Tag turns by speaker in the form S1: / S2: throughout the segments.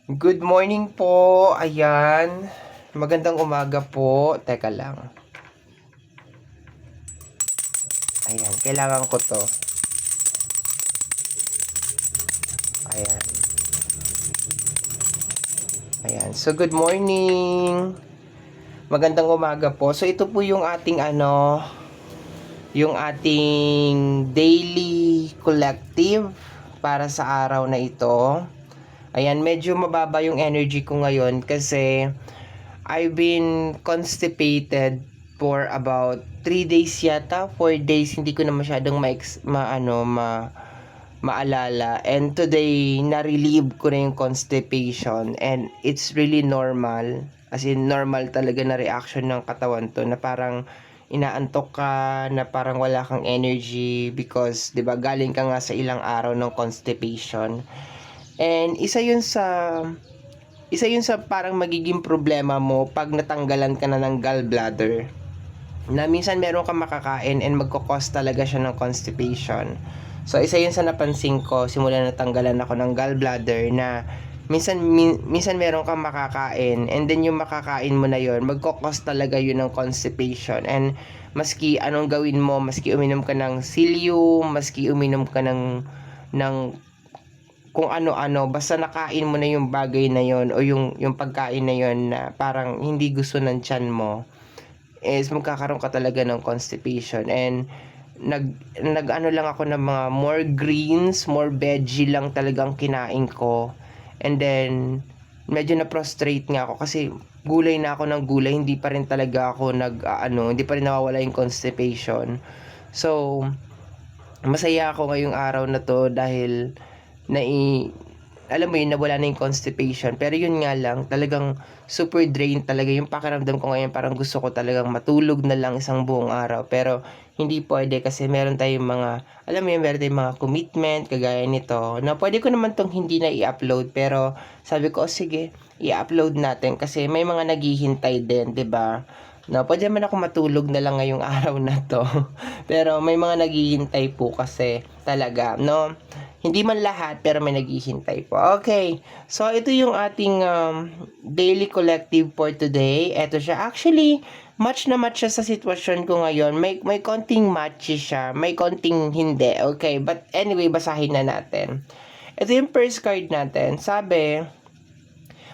S1: Good morning po. Ayan. Magandang umaga po. Teka lang. Ayan. Kailangan ko to. Ayan. Ayan. So, good morning. Magandang umaga po. So, ito po yung ating yung ating daily collective para sa araw na ito. Ayan. Medyo mababa yung energy ko ngayon kasi I've been constipated for about 3 days yata, 4 days, hindi ko na masyadong maalala. And today, na-relieve ko na yung constipation and it's really normal. As in, normal talaga na reaction ng katawan to na parang inaantok ka, na parang wala kang energy because, 'di ba, galing ka nga sa ilang araw ng constipation. And isa yun sa parang magiging problema mo pag natanggalan ka na ng gallbladder. Na minsan meron kang makakain and magkakos talaga siya ng constipation. So, isa yun sa napansin ko simula natanggalan ako ng gallbladder na minsan meron kang makakain and then yung makakain mo na yun, magkakos talaga yun ng constipation. And maski anong gawin mo, maski uminom ka ng psyllium, maski uminom ka ng kung ano-ano, basta nakain mo na yung bagay na yon o yung pagkain na yon na parang hindi gusto ng tiyan mo, is magkakaroon ka talaga ng constipation. And nag lang ako ng mga more greens, more veggie lang talagang kinain ko. And then medyo na prostrate nga ako kasi gulay na ako ng gulay, hindi pa rin talaga ako hindi pa rin nawawala yung constipation. So, masaya ako ngayong araw na to dahil alam mo yun, nawala na yung constipation. Pero yun nga lang, talagang super drain talaga yung pakiramdam ko ngayon. Parang gusto ko talagang matulog na lang isang buong araw. Pero hindi pwede kasi meron tayong meron tayong mga commitment, kagaya nito, na pwede ko naman tong hindi na i-upload. Pero sabi ko, sige, i-upload natin kasi may mga naghihintay din, 'di ba? No, pwede naman ako matulog na lang ngayong araw na to. Pero may mga naghihintay po kasi talaga, no? Hindi man lahat, pero may naghihintay po. Okay. So, ito yung ating daily collective for today. Ito siya. Actually, match na match siya sa sitwasyon ko ngayon. May konting match siya. May konting hindi. Okay. But anyway, basahin na natin. Ito yung first card natin. Sabi,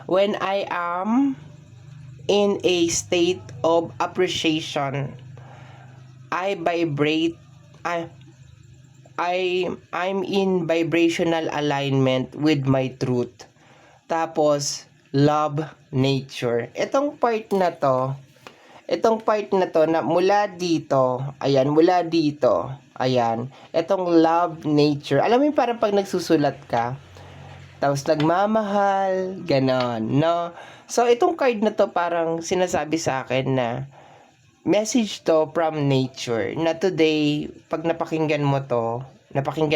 S1: when I am in a state of appreciation, I vibrate, I'm in vibrational alignment with my truth. Tapos, love nature. Itong part na to na mula dito, ayan, itong love nature. Alam mo yung parang pag nagsusulat ka, tapos nagmamahal, ganon, no? So, itong card na to parang sinasabi sa akin na message to from nature na today, pag napakinggan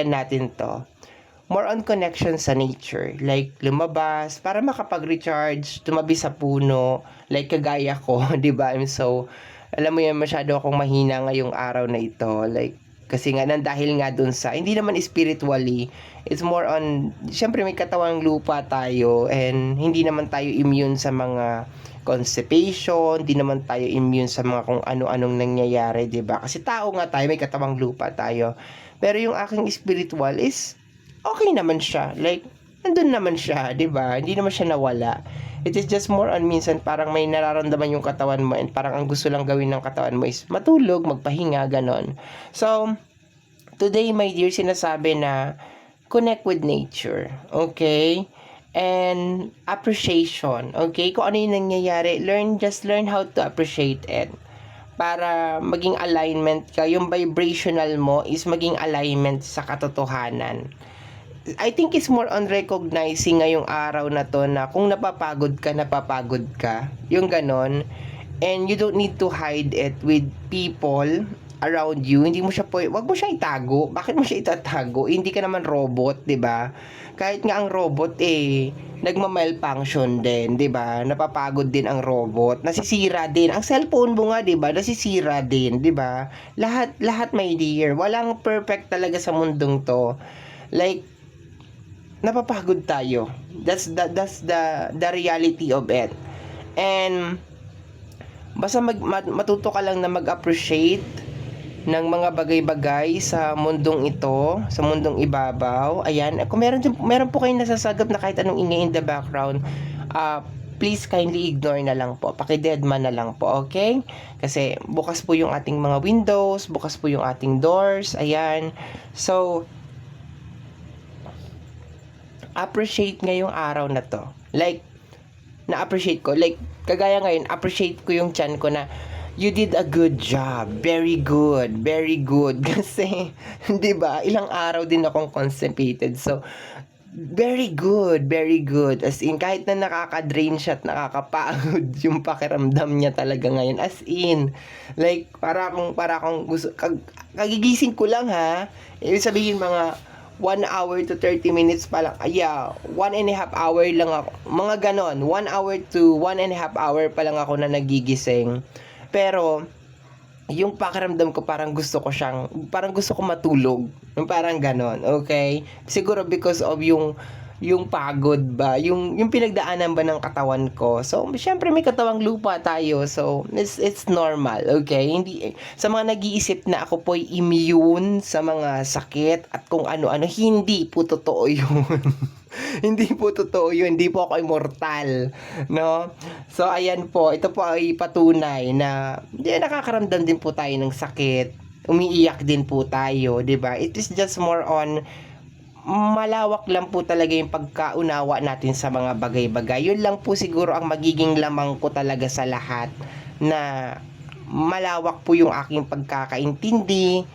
S1: natin to, more on connection sa nature. Like, lumabas, para makapag-recharge, tumabi sa puno, like kagaya ko, di ba? Alam mo yan, masyado akong mahina ngayong araw na ito. Like, kasi nga, dahil nga dun sa, hindi naman spiritually, it's more on, syempre may katawang lupa tayo, and hindi naman tayo immune sa mga constipation, di naman tayo immune sa mga kung ano-anong nangyayari, 'di ba? Kasi tao nga tayo, may katawang lupa tayo. Pero yung aking spiritual is okay naman siya. Like, nandun naman siya, 'di ba? Hindi naman siya nawala. It is just more on minsan parang may nararamdaman yung katawan mo and parang ang gusto lang gawin ng katawan mo is matulog, magpahinga, ganon. So, today, my dear, sinasabi na connect with nature. Okay? And appreciation. Okay? Kung ano yung nangyayari, just learn how to appreciate it. Para maging alignment ka, yung vibrational mo is maging alignment sa katotohanan. I think it's more on recognizing ngayong araw na to na kung napapagod ka. Yung ganon. And you don't need to hide it with people around you. Hindi mo siya wag mo siya itago. Bakit mo siya itatago? Hindi ka naman robot, 'di ba? Kahit nga ang robot nagma-malfunction din, 'di ba? Napapagod din ang robot. Nasisira din ang cellphone mo nga, 'di ba? Nasisira din, 'di ba? Lahat my dear. Walang perfect talaga sa mundong 'to. Like, napapagod tayo. That's the reality of it. And basta matuto ka lang na mag-appreciate ng mga bagay-bagay sa mundong ito, sa mundong ibabaw. Ayan, kung meron po kayong nasasagap na kahit anong ingay in the background, please kindly ignore na lang po. Paki-deadman na lang po, okay? Kasi bukas po yung ating mga windows, bukas po yung ating doors, ayan. So, appreciate ngayong araw na to. Like, na-appreciate ko. Like, kagaya ngayon, appreciate ko yung chan ko na you did a good job. Very good. Very good. Kasi, di ba, ilang araw din akong constipated. So, very good. Very good. As in, kahit na nakaka-drain siya at nakakapagod yung pakiramdam niya talaga ngayon. As in, like, para akong gusto, kagigising ko lang ha. Ibig sabihin mga 1 hour to 30 minutes pa lang. 1.5 hour lang ako. Mga ganon. 1 hour to 1.5 hour pa lang ako na nagigising. Pero, yung pakiramdam ko parang gusto ko matulog. Parang ganon. Okay? Siguro because of yung pagod ba, yung pinagdaanan ba ng katawan ko. So, syempre may katawang lupa tayo. So, it's normal, okay? Hindi sa mga nag-iisip na ako po'y immune sa mga sakit at kung ano-ano, hindi po totoo 'yun. Hindi po totoo 'yun. Hindi po ako immortal, no? So, ayan po, ito po ay patunay na nakakaramdam din po tayo ng sakit. Umiiyak din po tayo, 'di ba? It is just more on malawak lang po talaga yung pagkaunawa natin sa mga bagay-bagay. Yun lang po siguro ang magiging lamang ko talaga sa lahat, na malawak po yung aking pagkakaintindi,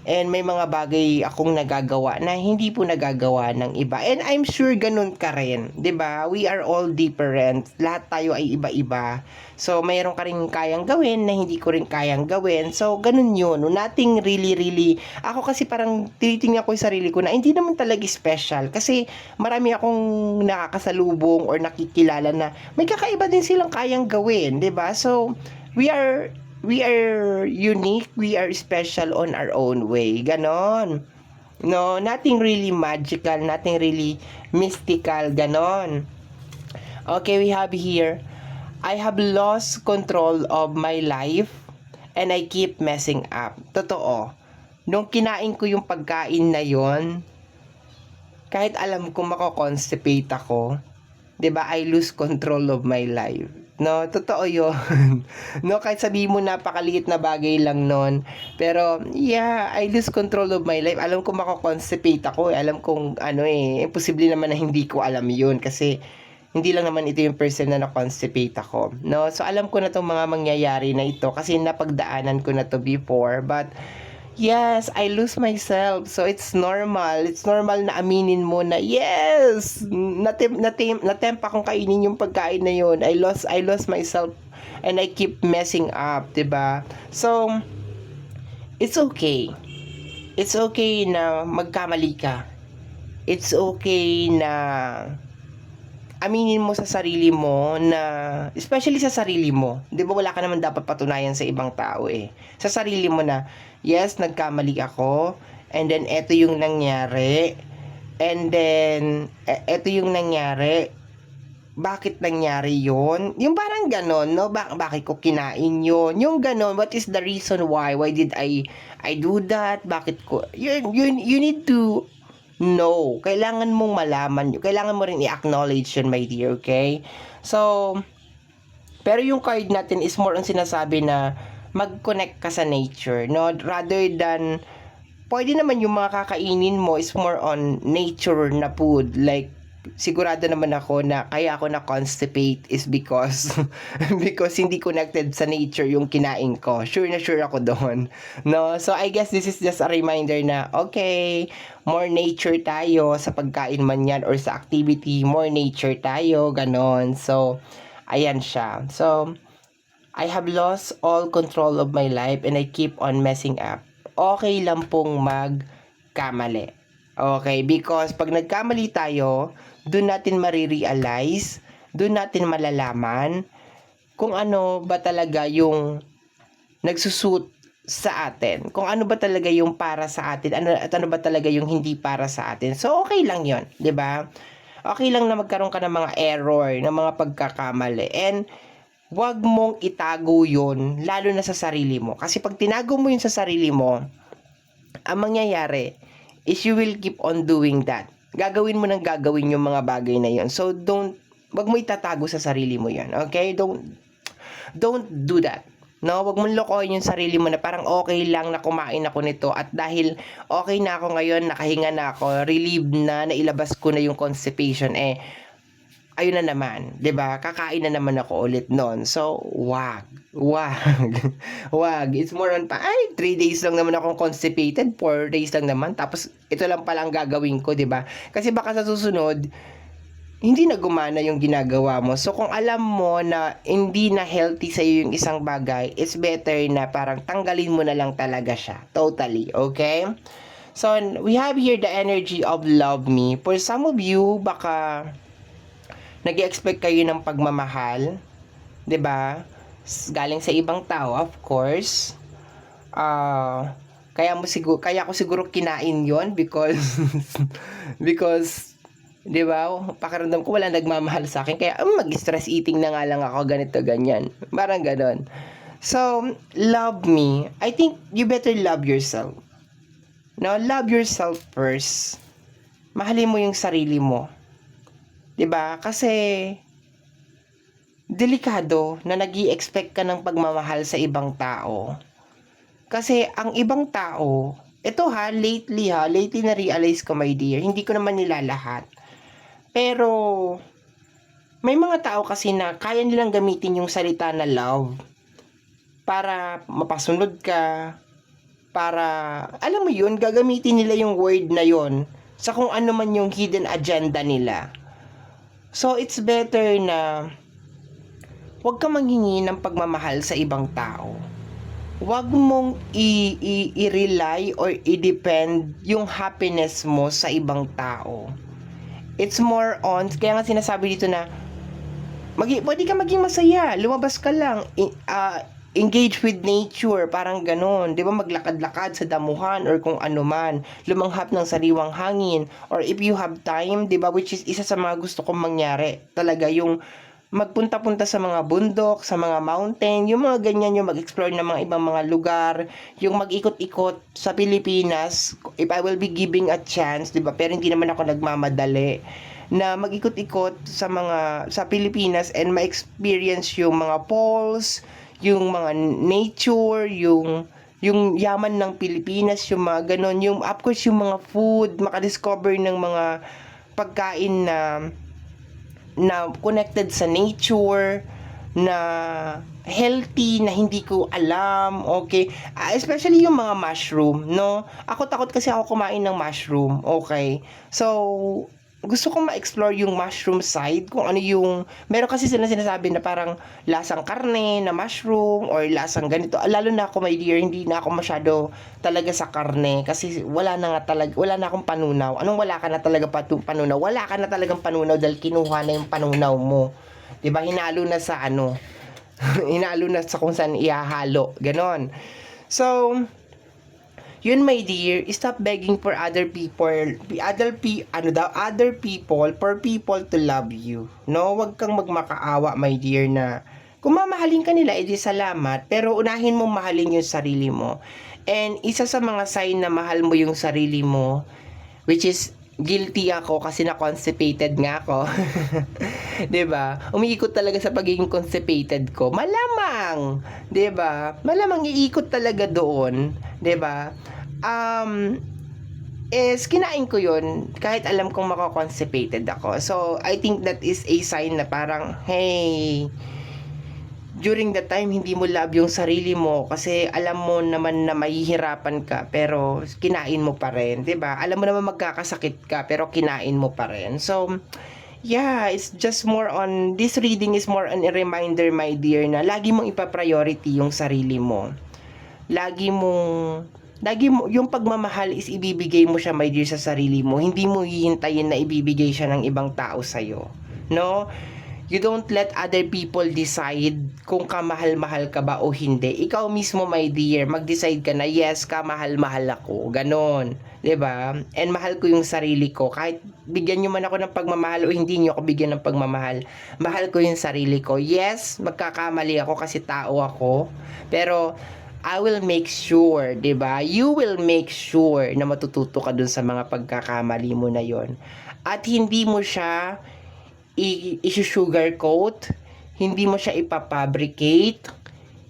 S1: and may mga bagay akong nagagawa na hindi po nagagawa ng iba. And I'm sure ganun ka rin, 'di ba? We are all different. Lahat tayo ay iba-iba. So, mayroon ka rin kayang gawin na hindi ko rin kayang gawin. So, ganun yun. Nothing really. Ako kasi parang tinitingnan ko yung sarili ko na hindi naman talaga special. Kasi marami akong nakakasalubong or nakikilala na may kakaiba din silang kayang gawin, 'di ba? So, we are unique, we are special on our own way. Ganon. No, nothing really magical, nothing really mystical, ganon. Okay, we have here, I have lost control of my life and I keep messing up. Totoo. Nung kinain ko yung pagkain na yon, kahit alam ko mako-constipate ako, 'di ba? I lose control of my life. No, totoo 'yon. No, kahit sabihin mo napakaliit na bagay lang noon, pero yeah, I lose control of my life. Alam ko mako-constipate ako, alam kong imposible naman na hindi ko alam 'yun kasi hindi lang naman ito yung person na na-constipate ako. No, so alam ko na tong mga mangyayari na ito kasi napagdaanan ko na to before, but yes, I lose myself. So, it's normal. It's normal na aminin mo na, yes, natempt akong kainin yung pagkain na yun. I lost myself and I keep messing up, 'di ba? So, it's okay. It's okay na magkamali ka. It's okay na aminin mo sa sarili mo na, especially sa sarili mo, 'di ba, wala ka naman dapat patunayan sa ibang tao eh. Sa sarili mo na, yes, nagkamali ako, and then eto yung nangyari, and then eto yung nangyari, bakit nangyari yon? Yung parang ganon, no? Bakit ko kinain yon? Yung ganon, what is the reason why did I do that? Bakit ko, you need to no, kailangan mong malaman yun. Kailangan mo rin i-acknowledge yun, my dear, okay? So, pero yung card natin is more on sinasabi na mag-connect ka sa nature, no? Rather than, pwede naman yung mga kakainin mo is more on nature na food. Like, sigurado naman ako na kaya ako na constipate is because hindi connected sa nature yung kinain ko. Sure na sure ako doon. No? So I guess this is just a reminder na okay, more nature tayo sa pagkain man yan or sa activity, more nature tayo, ganon. So ayan siya. So I have lost all control of my life and I keep on messing up. Okay lang pong magkamali. Okay, because pag nagkamali tayo, doon natin marirealize, doon natin malalaman kung ano ba talaga yung nagsusuit sa atin. Kung ano ba talaga yung para sa atin, at ano ba talaga yung hindi para sa atin. So, okay lang yon, 'di ba? Okay lang na magkaroon ka ng mga error, ng mga pagkakamali. And, wag mong itago yon lalo na sa sarili mo. Kasi pag tinago mo yun sa sarili mo, ang mangyayari is you will keep on doing that. Gagawin mo ng gagawin yung mga bagay na yon. So, wag mo itatago sa sarili mo yan. Okay? Don't do that. No, wag mong lokohin yung sarili mo na parang okay lang na kumain ako nito at dahil okay na ako ngayon, nakahinga na ako, relieved na, nailabas ko na yung constipation, ayun na naman, 'di ba? Kakain na naman ako ulit noon. So, wag. Wag. It's more on 3 days lang naman akong constipated, 4 days lang naman, tapos ito lang pala ang gagawin ko, 'di ba? Kasi baka sa susunod, hindi na gumana yung ginagawa mo. So, kung alam mo na hindi na healthy sa'yo yung isang bagay, it's better na parang tanggalin mo na lang talaga siya. Totally, okay? So, we have here the energy of love me. For some of you, baka nag-expect kayo ng pagmamahal, 'di ba? Galing sa ibang tao, of course. Kaya ko siguro kinain 'yon because because 'di ba? Pakiramdam ko wala nagmamahal sa akin kaya mag-stress eating na nga lang ako, ganito ganyan. Parang ganon. So, love me. I think you better love yourself. No, love yourself first. Mahalin mo yung sarili mo. 'Di ba? Kasi delikado na nag-i-expect ka ng pagmamahal sa ibang tao. Kasi ang ibang tao, lately na-realize ko, my dear, hindi ko naman nila lahat. Pero, may mga tao kasi na kaya nilang gamitin yung salita na love para mapasunod ka, para, alam mo yun, gagamitin nila yung word na yun sa kung ano man yung hidden agenda nila. So, it's better na huwag ka manghingi ng pagmamahal sa ibang tao. Huwag mong i-rely or i-depend yung happiness mo sa ibang tao. It's more on, kaya nga sinasabi dito na, pwede ka maging masaya, lumabas ka lang, engage with nature, parang ganon, di ba, maglakad-lakad sa damuhan or kung ano man, lumanghap ng sariwang hangin, or if you have time, di ba, which is isa sa mga gusto kong mangyari, talaga yung magpunta-punta sa mga bundok, sa mga mountain, yung mga ganyan, yung mag-explore ng mga ibang mga lugar, yung mag-ikot-ikot sa Pilipinas, if I will be giving a chance, di ba? Pero hindi naman ako nagmamadali na mag-ikot-ikot sa Pilipinas and ma-experience yung mga falls, yung mga nature, yung yaman ng Pilipinas, yung mga ganon, yung of course yung mga food, makadiscover ng mga pagkain na connected sa nature, na healthy, na hindi ko alam, okay? Especially yung mga mushroom, no? Ako takot kasi ako kumain ng mushroom, okay? So, gusto kong ma-explore yung mushroom side, kung ano yung, meron kasi sila sinasabi na parang lasang karne na mushroom or lasang ganito. Lalo na ako, my dear, hindi na ako masyado talaga sa karne kasi wala na akong panunaw. Anong wala ka na talaga panunaw? Wala ka na talagang panunaw dahil kinuha na yung panunaw mo. 'Di ba? Hinalo na sa hinalo na sa kung saan ihahalo. Ganon. So, yun, my dear, stop begging for other people for people to love you. No, wag kang magmakaawa, my dear, na kung mamahalin ka nila, edi salamat, pero unahin mo mahalin yung sarili mo. And isa sa mga sign na mahal mo yung sarili mo, which is guilty ako kasi na-constipated nga ako. 'Di ba? Umiikot talaga sa pagiging constipated ko. Malamang, 'di ba? Malamang iikot talaga doon, 'di ba? Kinain ko 'yun kahit alam kong mako-constipated ako. So, I think that is a sign na parang, hey, during that time, hindi mo love yung sarili mo kasi alam mo naman na mahihirapan ka pero kinain mo pa rin, 'di ba? Alam mo naman magkakasakit ka pero kinain mo pa rin. So, yeah, it's just more on, this reading is more on a reminder, my dear, na lagi mong ipa-priority yung sarili mo. Lagi mo, yung pagmamahal is ibibigay mo siya, my dear, sa sarili mo. Hindi mo hihintayin na ibibigay siya ng ibang tao sa'yo. No? You don't let other people decide kung kamahal-mahal ka ba o hindi. Ikaw mismo, my dear, mag-decide ka na, yes, kamahal-mahal ako. Ganon. 'Di ba? And mahal ko yung sarili ko. Kahit bigyan nyo man ako ng pagmamahal o hindi nyo ako bigyan ng pagmamahal, mahal ko yung sarili ko. Yes, magkakamali ako kasi tao ako. Pero, I will make sure, 'di ba? You will make sure na matututo ka dun sa mga pagkakamali mo na yon. At hindi mo siya i-sugarcoat, hindi mo siya ipapabricate,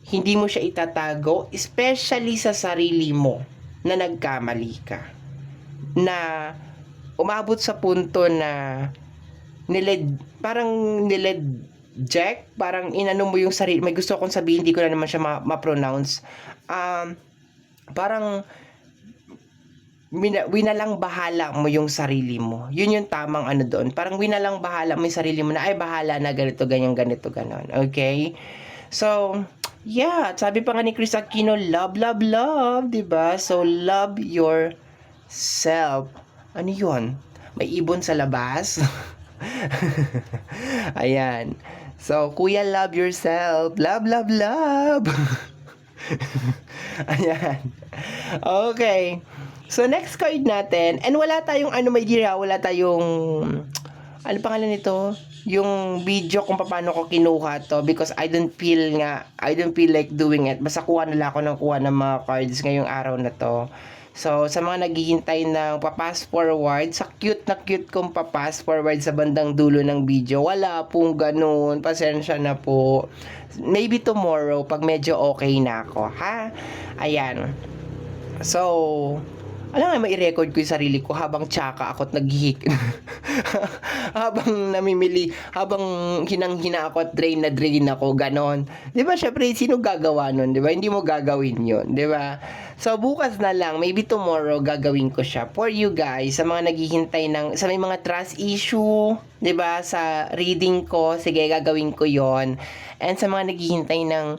S1: hindi mo siya itatago, especially sa sarili mo na nagkamali ka. Na umabot sa punto na niled Jack, parang inano mo yung sarili. May gusto akong sabihin, hindi ko na naman siya ma-pronounce. Parang winalang bahala mo yung sarili mo. Yun yung tamang ano doon. Parang winalang bahala mo yung sarili mo na, ay bahala na ganito, ganyan, ganito, ganon. Okay? So, yeah. Sabi pa nga ni Chris Aquino, love, love, love. Diba? So, love yourself. Ano yun? May ibon sa labas? Ayan. So, kuya, love yourself. Love, love, love. Ayan. Okay. So, next card natin. And wala tayong, my dear, wala tayong, ano pangalan nito? Yung video kung paano ko kinuha to. Because I don't feel like doing it. Basta kuha na lang ako ng mga cards ngayong araw na to. So, sa mga naghihintay ng papass forward, sa cute kong papass forward sa bandang dulo ng video, wala pong ganun. Pasensya na po. Maybe tomorrow, pag medyo okay na ako, ha? Ayan. So, alam nga, mai-record ko yung sarili ko habang tsaka ako at naghihik. Habang namimili, habang hinang-hina ako at drain na drain ako, ganon. Di ba, syempre, sino gagawa nun? Di ba? Hindi mo gagawin yun. Di ba? So, bukas na lang, maybe tomorrow, gagawin ko siya for you guys, sa mga naghihintay sa may mga trust issue, di ba, sa reading ko, sige, gagawin ko yon. And sa mga naghihintay ng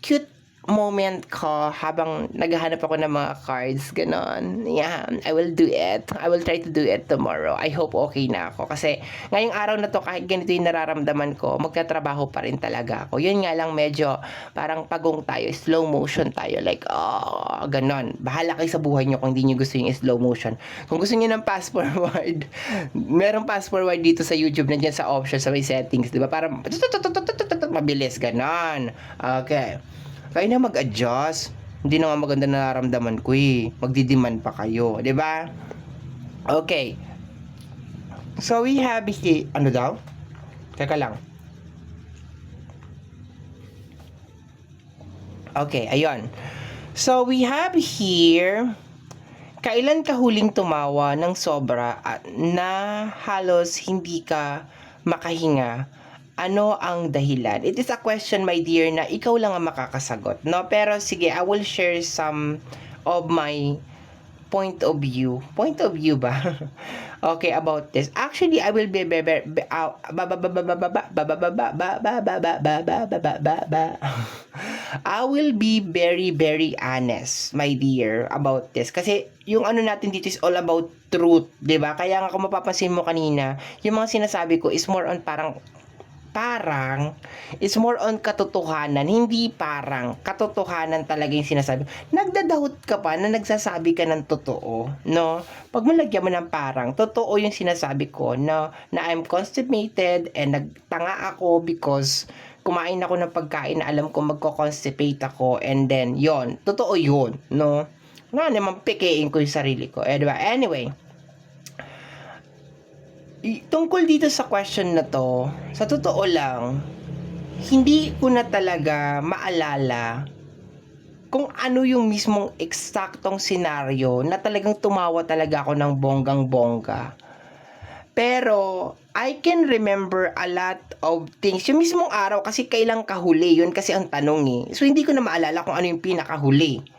S1: cute moment ko habang naghahanap ako ng mga cards, ganon. Yeah, I will do it. I will try to do it tomorrow. I hope okay na ako. Kasi ngayong araw na to, kahit ganito yung nararamdaman ko, magtatrabaho pa rin talaga ako. Yun nga lang, medyo parang pagong tayo, slow motion tayo. Like, ganon. Bahala kayo sa buhay nyo kung hindi nyo gusto yung slow motion. Kung gusto nyo ng fast forward, merong fast forward dito sa YouTube, nandiyan sa options, sa may settings, di ba? Parang mabilis, ganon. Okay. Kaya na mag-adjust. Hindi na nga maganda nararamdaman ko eh. Magdidiman pa kayo. 'Di ba? Okay. So we have here. Ano daw? Teka lang. Okay, ayun. So we have here, kailan ka huling tumawa ng sobra at na halos hindi ka makahinga? Ano ang dahilan? It is a question, my dear, na ikaw lang ang makakasagot, no? Pero sige, I will share some of my point of view. Point of view ba? Okay, about this. Actually, I will be I will be very, very honest, my dear, about this. Kasi yung ano natin dito is all about truth, 'di ba? Kaya nga kung mapapansin mo kanina, yung mga sinasabi ko is more on parang is more on katotohanan, hindi parang katotohanan talaga yung sinasabi. Nagdadoubt ka pa na nagsasabi ka ng totoo, no? Pag malagyan mo ng parang, totoo yung sinasabi ko, no? Na I'm constipated and nagtanga ako because kumain ako ng pagkain na alam ko magko-constipate ako, and then yon, totoo yun, no? Nga naman pikein ko yung sarili ko. Diba? Anyway, tungkol dito sa question na to, sa totoo lang, hindi ko na talaga maalala kung ano yung mismong eksaktong senaryo na talagang tumawa talaga ako ng bonggang-bongga. Pero, I can remember a lot of things. Yung mismong araw, kasi kailang kahuli, yun kasi ang tanong eh. So, hindi ko na maalala kung ano yung pinakahuli.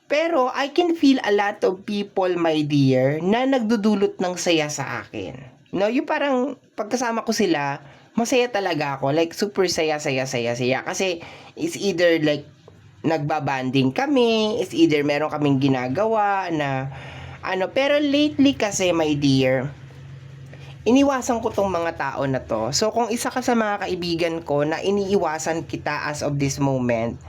S1: Pero, I can feel a lot of people, my dear, na nagdudulot ng saya sa akin. No, yung parang, pagkasama ko sila, masaya talaga ako. Like, super saya. Kasi, it's either like, nagbabanding kami, it's either meron kaming ginagawa na, pero lately kasi, my dear, iniwasan ko tong mga tao na to. So, kung isa ka sa mga kaibigan ko na iniiwasan kita as of this moment,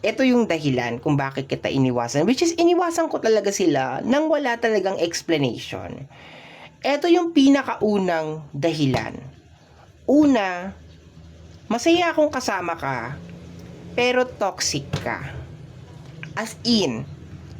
S1: ito yung dahilan kung bakit kita iniwasan. Which is, iniwasan ko talaga sila nang wala talagang explanation. Ito yung pinakaunang dahilan. Una, masaya akong kasama ka, pero toxic ka. As in,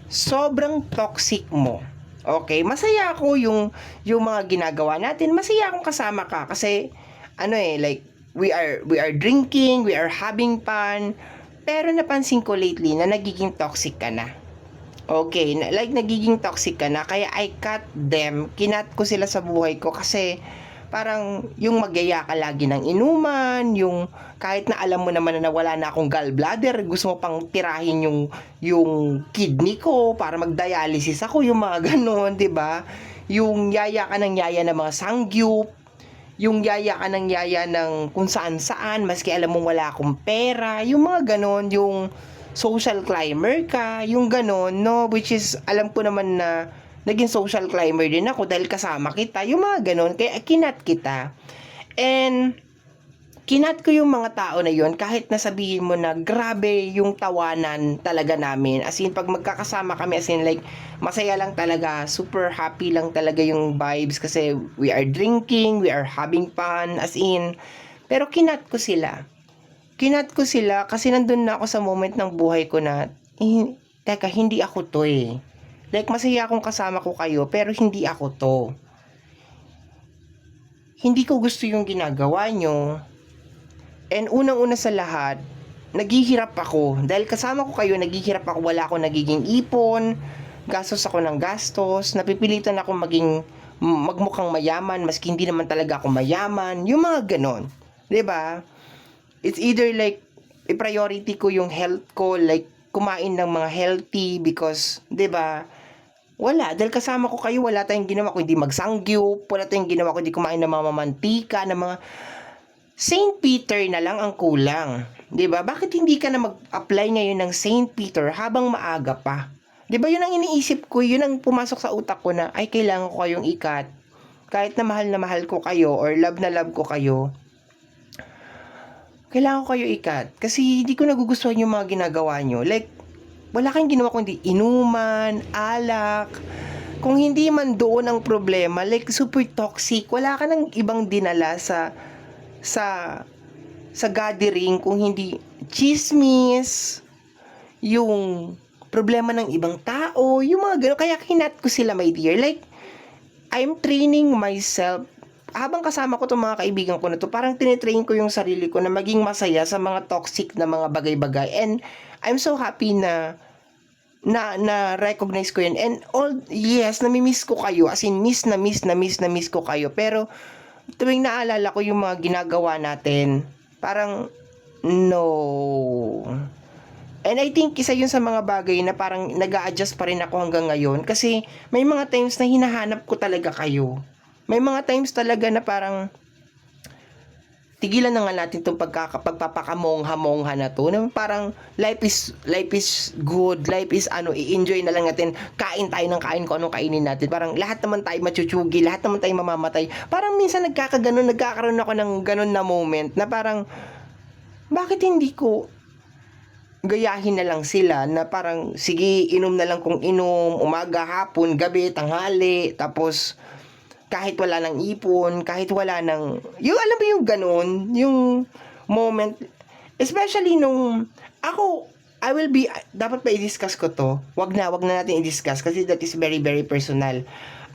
S1: sobrang toxic mo. Okay, masaya ako yung mga ginagawa natin. Masaya akong kasama ka kasi like we are drinking, we are having fun. Pero napansin ko lately na nagiging toxic ka na. Okay, like nagiging toxic ka na. Kaya I cut them. Kinat ko sila sa buhay ko kasi parang yung magyaya ka lagi ng inuman, yung kahit na alam mo naman na wala na akong gallbladder, gusto mo pang tirahin yung kidney ko para mag-dialysis ako, yung mga ganon, 'di ba? Yung yaya ka ng yaya ng mga sangyup, yung yaya ka ng yaya ng kung saan-saan, maski alam mong wala akong pera, yung mga ganon, yung social climber ka, yung ganon, no? Which is, alam ko naman na naging social climber din ako dahil kasama kita, yung mga ganon, kaya kinat kita. And, kinat ko yung mga tao na yun, kahit nasabihin mo na grabe yung tawanan talaga namin. As in, pag magkakasama kami, as in like, masaya lang talaga, super happy lang talaga yung vibes kasi we are drinking, we are having fun, as in. Pero kinat ko sila. Kinat ko sila kasi nandun na ako sa moment ng buhay ko na, teka, hindi ako to eh. Like, masaya akong kasama ko kayo, pero hindi ako to. Hindi ko gusto yung ginagawa nyo. And unang-una sa lahat, naghihirap ako. Dahil kasama ko kayo, naghihirap ako. Wala akong nagiging ipon. Gastos ako ng gastos. Napipilitan ako magmukhang mayaman, maski hindi naman talaga ako mayaman. Yung mga ganon. 'Di ba? It's either like, i-priority ko yung health ko, like, kumain ng mga healthy because, 'di ba? Wala, dahil kasama ko kayo, wala tayong ginawa kundi magsangyup, wala tayong ginawa kundi kumain ng mga mamantika, ng mga Saint Peter na lang ang kulang. 'Di ba? Bakit hindi ka na mag-apply ngayon ng Saint Peter habang maaga pa? 'Di ba? 'Yun ang iniisip ko, 'yun ang pumasok sa utak ko na ay kailangan ko kayong ikat. Kahit na mahal ko kayo or love na love ko kayo. Kailangan ko kayo ikat kasi hindi ko nagugustuhan yung mga ginagawa nyo. Like, wala kang ginawa kundi inuman, alak. Kung hindi man doon ang problema, like super toxic, wala ka nang ibang dinala sa gathering kung hindi chismis, yung problema ng ibang tao, yung mga gano'n. Kaya kinat ko sila, my dear. Like, I'm training myself. Habang kasama ko itong mga kaibigan ko na to, parang tinitrain ko yung sarili ko na maging masaya sa mga toxic na mga bagay-bagay. And I'm so happy na recognize ko yun. And yes, namimiss ko kayo. As in, miss ko kayo. Pero, tuwing naalala ko yung mga ginagawa natin, parang, no. And I think isa yun sa mga bagay na parang nag-a-adjust pa rin ako hanggang ngayon. Kasi may mga times na hinahanap ko talaga kayo. May mga times talaga na parang tigilan na nga natin itong pagpapakamongha-mongha na to. Na parang life is good, life is i-enjoy na lang natin. Kain tayo ng kain kung anong kainin natin. Parang lahat naman tayo machuchugi, lahat naman tayo mamamatay. Parang minsan nagkakaroon ako ng ganon na moment na parang bakit hindi ko gayahin na lang sila na parang sige, inom na lang kung inom, umaga, hapon, gabi, tanghali, tapos kahit wala nang ipon, kahit wala nang yung alam mo yung ganun, yung moment, especially nung ako, dapat pa i-discuss ko to, wag na natin i-discuss kasi that is very very personal.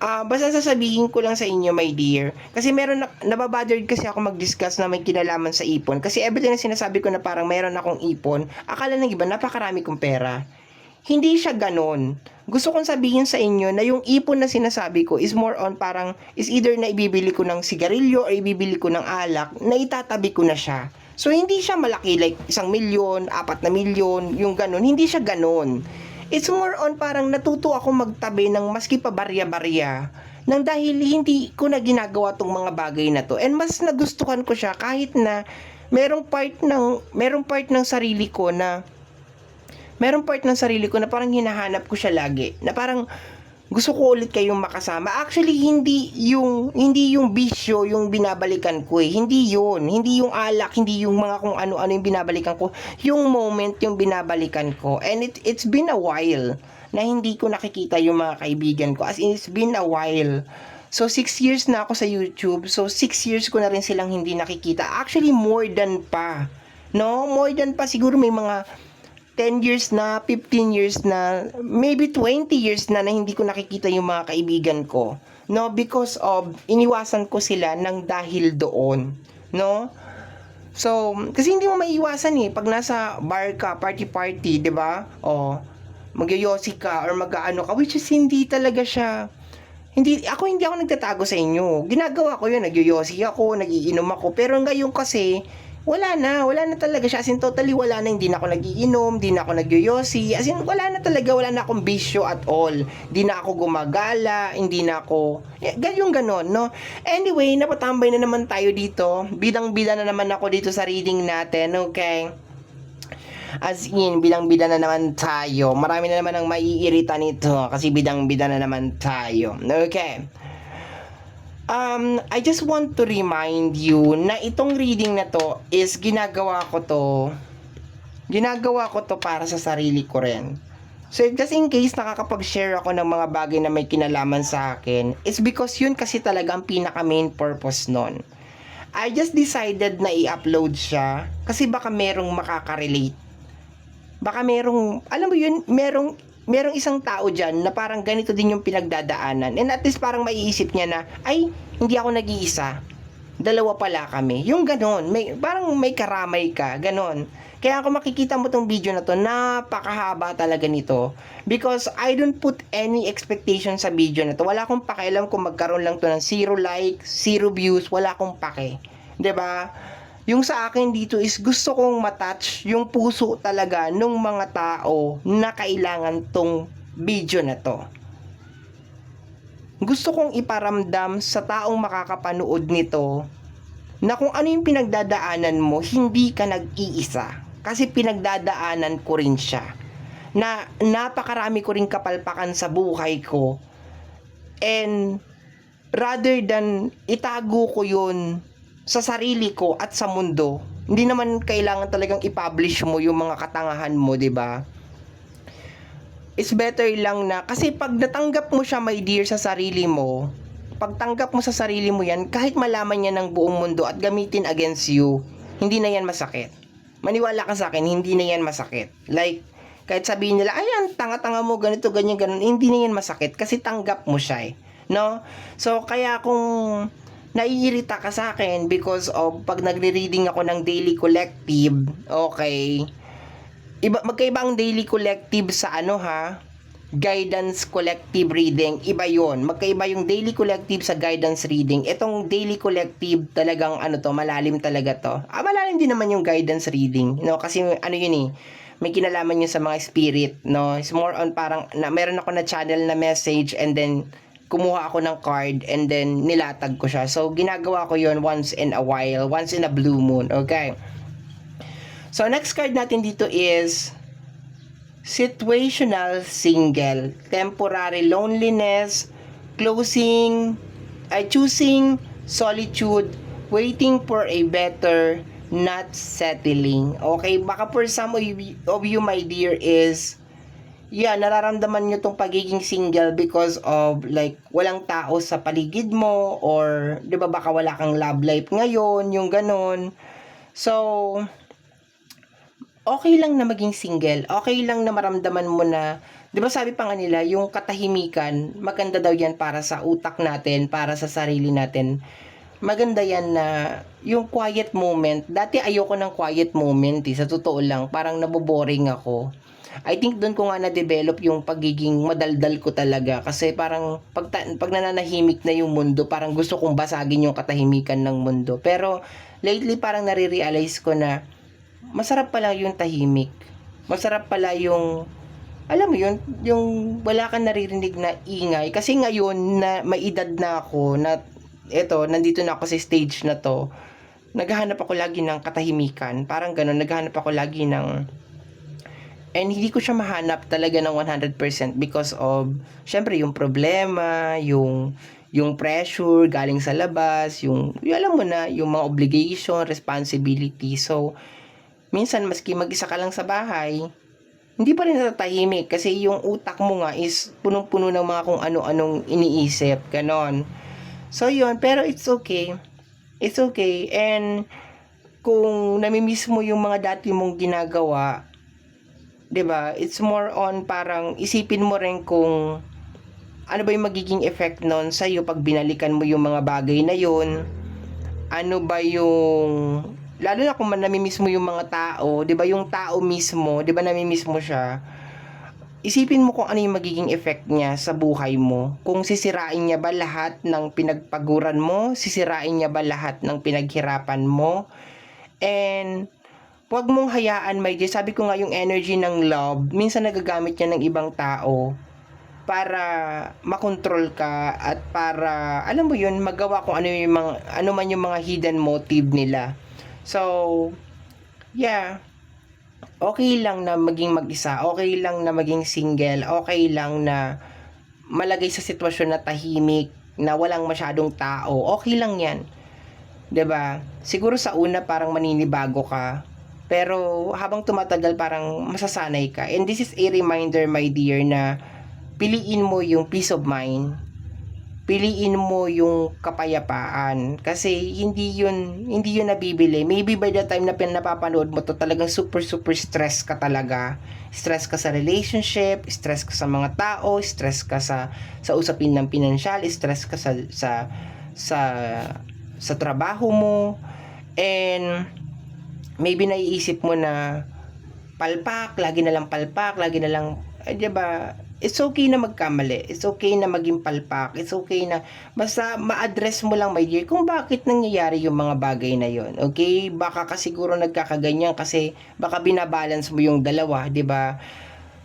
S1: Basta sasabihin ko lang sa inyo, my dear, kasi nababothered kasi ako mag-discuss na may kinalaman sa ipon, kasi everything na sinasabi ko na parang mayroon akong ipon, akala ng iba napakarami kong pera. Hindi siya ganon. Gusto kong sabihin sa inyo na yung ipon na sinasabi ko is more on parang is either na ibibili ko ng sigarilyo or ibibili ko ng alak na itatabi ko na siya. So hindi siya malaki like 1 milyon, 4 na milyon, yung ganon. Hindi siya ganon. It's more on parang natuto ako magtabi ng maski pa barya-barya nang dahil hindi ko na ginagawa tong mga bagay na to. And mas nagustuhan ko siya kahit na merong part ng sarili ko na parang hinahanap ko siya lagi. Na parang gusto ko ulit kayong makasama. Actually, hindi yung bisyo yung binabalikan ko eh. Hindi yun. Hindi yung alak, hindi yung mga kung ano-ano yung binabalikan ko. Yung moment yung binabalikan ko. And it's been a while na hindi ko nakikita yung mga kaibigan ko. As in, it's been a while. So, 6 years na ako sa YouTube. So, 6 years ko na rin silang hindi nakikita. Actually, more than pa. No? More than pa. Siguro may mga 10 years na, 15 years na, maybe 20 years na hindi ko nakikita yung mga kaibigan ko. No, because of iniwasan ko sila ng dahil doon, no? So, kasi hindi mo maiiwasan eh pag nasa bar ka, party, 'di ba? O magyoyosi ka or mag-aano ka, which is hindi talaga siya. Hindi ako nagtatago sa inyo. Ginagawa ko 'yun, nagyoyosi ako, nagiinom ako, pero ngayon kasi wala na talaga siya. As in, totally wala na. Hindi na ako nagiinom, hindi na ako nagyoyosi. As in, wala na talaga. Wala na akong bisyo at all. Hindi na ako gumagala, hindi na ako... yung ganon, no? Anyway, napatambay na naman tayo dito. Bidang-bida na naman ako dito sa reading natin, okay? As in, bidang-bida na naman tayo. Marami na naman ang maiirita nito kasi bidang-bida na naman tayo. Okay. I just want to remind you na itong reading na to is ginagawa ko to para sa sarili ko rin. So, just in case nakakapag-share ako ng mga bagay na may kinalaman sa akin, it's because yun kasi talaga ang pinaka main purpose nun. I just decided na i-upload siya kasi baka merong makaka-relate. Baka merong, alam mo yun, merong isang tao dyan na parang ganito din yung pinagdadaanan. And at least parang maiisip niya na, ay, hindi ako nag-iisa. Dalawa pala kami. Yung ganon. Parang may karamay ka. Ganon. Kaya kung makikita mo tong video na to, napakahaba talaga nito. Because I don't put any expectation sa video na to. Wala akong pakialam kung magkaroon lang to ng 0 likes, 0 views. Wala akong pake. 'Di ba? Yung sa akin dito is gusto kong matouch yung puso talaga ng mga tao na kailangan tong video na to. Gusto kong iparamdam sa taong makakapanood nito na kung ano yung pinagdadaanan mo, hindi ka nag-iisa. Kasi pinagdadaanan ko rin siya. Na napakarami ko rin kapalpakan sa buhay ko. And rather than itago ko yun sa sarili ko at sa mundo, hindi naman kailangan talagang i-publish mo yung mga katangahan mo, 'di ba? It's better lang na kasi pag natanggap mo siya, my dear, sa sarili mo, pag tanggap mo sa sarili mo yan, kahit malaman niya ng buong mundo at gamitin against you, hindi na yan masakit. Maniwala ka sa akin, hindi na yan masakit. Like, kahit sabihin nila, ayan, tanga-tanga mo, ganito, ganyan, ganun, hindi na yan masakit kasi tanggap mo siya eh. No? So, kaya kung naiirita ka sa akin because of pag nagre-reading ako ng daily collective, okay, magkaiba ang daily collective sa guidance collective reading, iba yon. Magkaiba yung daily collective sa guidance reading. Itong daily collective talagang malalim talaga to. Malalim din naman yung guidance reading, no? Kasi yun eh, may kinalaman yun sa mga spirit, no? It's more on parang meron ako na channel na message and then kumuha ako ng card and then nilatag ko siya. So, ginagawa ko yon once in a while, once in a blue moon, okay? So, next card natin dito is situational single, temporary loneliness, choosing solitude, waiting for a better, not settling. Okay, baka for some of you, my dear, is nararamdaman nyo tong pagiging single because of like walang tao sa paligid mo or 'di ba baka wala kang love life ngayon, yung ganon. So, okay lang na maging single. Okay lang na maramdaman mo na, 'di ba sabi pa nga nila, yung katahimikan, maganda daw 'yan para sa utak natin, para sa sarili natin. Maganda yan na yung quiet moment. Dati ayoko ng quiet moment sa totoo lang. Parang naboboring ako. I think doon ko nga na-develop yung pagiging madaldal ko talaga. Kasi parang pag nananahimik na yung mundo, parang gusto kong basagin yung katahimikan ng mundo. Pero lately parang nare-realize ko na masarap pala yung tahimik. Masarap pala yung, alam mo yun, yung wala kang naririnig na ingay. Kasi ngayon na may edad na ako, na eto, nandito na ako sa stage na to, naghahanap ako lagi ng katahimikan. Parang ganun, naghahanap ako lagi ng And hindi ko siya mahanap talaga ng 100% because of, syempre, yung problema, yung pressure galing sa labas, yung alam mo na, yung mga obligation, responsibility. So, minsan, maski mag-isa ka lang sa bahay, hindi pa rin natatahimik kasi yung utak mo nga is punong-puno ng mga kung ano-anong iniisip, ganon. So, yun, pero it's okay. It's okay. And, kung namimiss mo yung mga dati mong ginagawa, 'di ba? It's more on parang isipin mo rin kung ano ba yung magiging effect nun sa iyo pag binalikan mo yung mga bagay na yun. Ano ba yung lalo na kung namimiss mo yung mga tao, 'di ba? Yung tao mismo, 'di ba namimiss mo siya? Isipin mo kung ano yung magiging effect niya sa buhay mo. Kung sisirain niya ba lahat ng pinagpaguran mo, sisirain niya ba lahat ng pinaghirapan mo, and huwag mong hayaan, my dear. Sabi ko nga, yung energy ng love, minsan nagagamit yan ng ibang tao para makontrol ka at para, alam mo yun, magawa kung ano man yung mga hidden motive nila. So, yeah. Okay lang na maging mag-isa. Okay lang na maging single. Okay lang na malagay sa sitwasyon na tahimik, na walang masyadong tao. Okay lang yan. 'Di ba? Siguro sa una parang maninibago ka, pero habang tumatagal parang masasanay ka. And this is a reminder, my dear, na piliin mo yung peace of mind. Piliin mo yung kapayapaan kasi hindi yun nabibili. Maybe by the time na napapanood mo to, talagang super super stress ka talaga. Stress ka sa relationship, stress ka sa mga tao, stress ka sa usapin ng pinansyal, stress ka sa sa trabaho mo, and maybe naiisip mo na palpak, lagi na lang, di ba? It's okay na magkamali, it's okay na maging palpak, it's okay na basta ma-address mo lang, my dear, kung bakit nangyayari yung mga bagay na yon. Okay? Baka kasi siguro nagkakaganyan kasi baka binabalance mo yung dalawa, di ba?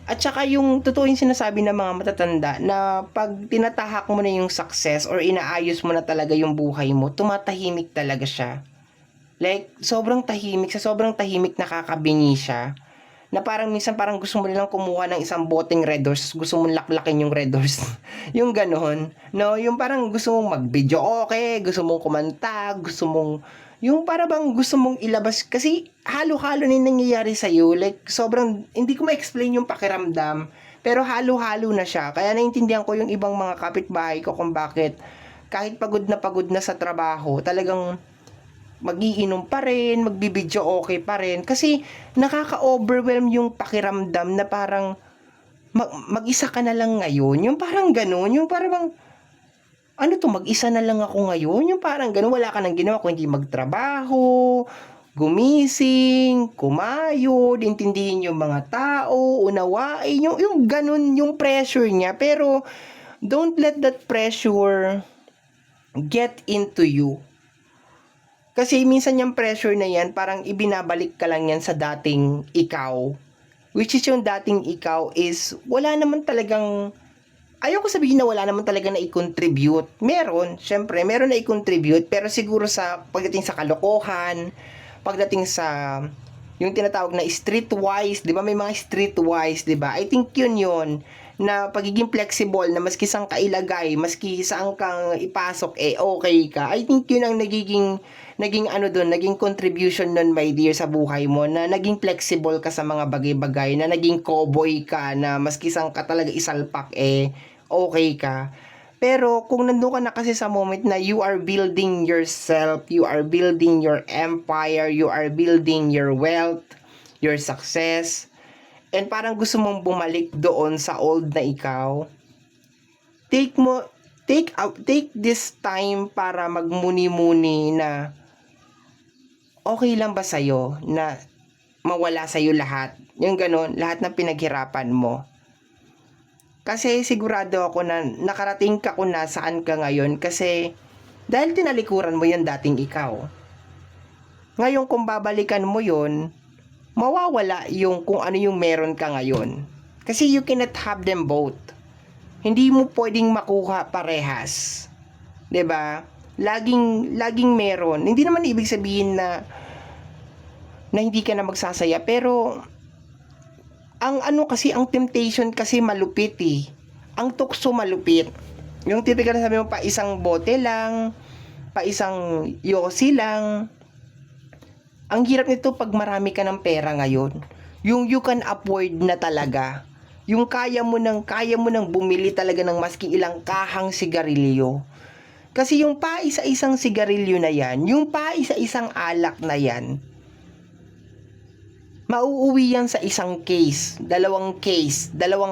S1: At saka yung totoo yung sinasabi ng mga matatanda na pag tinatahak mo na yung success or inaayos mo na talaga yung buhay mo, tumatahimik talaga siya. Like, sobrang tahimik nakakabingi siya. Na parang minsan parang gusto mo nilang kumuha ng isang boteng Red Horse, gusto mong laklakin yung Red Horse. Yung ganon. No, yung parang gusto mong mag-video okay, gusto mong kumanta, gusto mong yung para bang gusto mong ilabas kasi halo-halo na yung nangyayari sa'yo. Like, sobrang, hindi ko ma-explain yung pakiramdam, pero halo-halo na siya. Kaya naintindihan ko yung ibang mga kapitbahay ko kung bakit kahit pagod na sa trabaho, talagang magiinom pa rin, magbibidyo okay pa rin. Kasi nakaka-overwhelm yung pakiramdam na parang mag-isa ka na lang ngayon. Yung parang ganun, yung parang ano to, mag-isa na lang ako ngayon? Yung parang ganun, wala ka nang ginawa kung hindi magtrabaho, gumising, kumayod, intindihin yung mga tao, unawain, yung ganun, yung pressure niya. Pero, don't let that pressure get into you. Kasi minsan yung pressure na yan, parang ibinabalik ka lang yan sa dating ikaw. Which is yung dating ikaw is, wala naman talagang, ayoko sabihin na wala naman talaga na i-contribute. Meron, syempre, meron na i-contribute, pero siguro sa pagdating sa kalokohan, pagdating sa yung tinatawag na streetwise, 'di ba? May mga streetwise, 'di ba? I think yun na pagiging flexible na maski saan ka ilagay, maski saan kang ipasok okay ka. I think yun ang naging ano doon, naging contribution nun, my dear, sa buhay mo, na naging flexible ka sa mga bagay-bagay, na naging cowboy ka, na maski saan ka talaga isalpak okay ka. Pero kung nandun ka na kasi sa moment na you are building yourself, you are building your empire, you are building your wealth, your success, and parang gusto mong bumalik doon sa old na ikaw, take this time para magmuni-muni na okay lang ba sa'yo na mawala sa'yo lahat, yung ganun, lahat ng pinaghirapan mo. Kasi sigurado ako na nakarating ka kung nasaan ka ngayon kasi dahil tinalikuran mo yung dating ikaw. Ngayon kung babalikan mo yon, mawawala yung kung ano yung meron ka ngayon. Kasi you cannot have them both. Hindi mo pwedeng makuha parehas. 'Di ba? Laging meron. Hindi naman ibig sabihin na hindi ka na magsasaya, pero Ang ano kasi, ang temptation kasi malupit eh. Ang tukso malupit. Yung typical na sabi mo, pa isang bote lang, pa isang yosi lang. Ang hirap nito pag marami ka ng pera ngayon. Yung you can afford na talaga. Yung kaya mo nang bumili talaga ng maski ilang kahang sigarilyo. Kasi yung pa isa-isang sigarilyo na yan, yung pa isa-isang alak na yan, mauuwi yan sa isang case, dalawang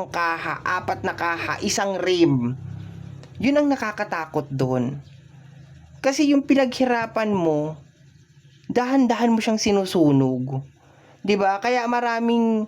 S1: kaha, apat na kaha, isang rim. Yun ang nakakatakot doon. Kasi yung pinaghirapan mo, dahan-dahan mo siyang sinusunog. 'Di ba? Kaya maraming